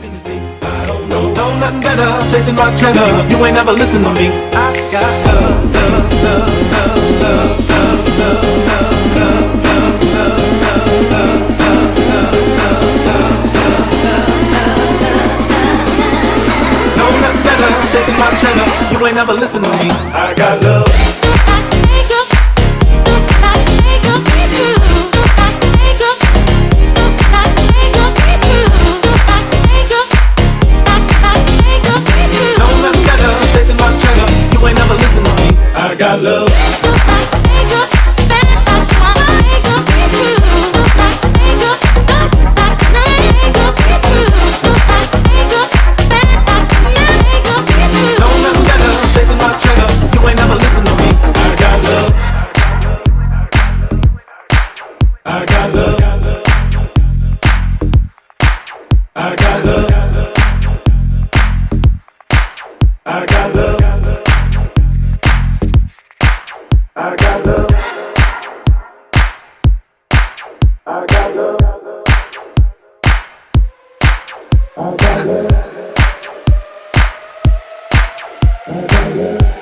talking is me. I don't know nothing better. Chasing my cheddar. You ain't never listen to me. I got love, love, love, love, love, love, love, love, love, love, love, love, know nothing better. Chasing my cheddar. You ain't never listen to me. I got love. I got love. Chasing my cheddar, you ain't never listen to me. I got love. I got love. I got love. I got love. I got love. I got love. I got love. I got love.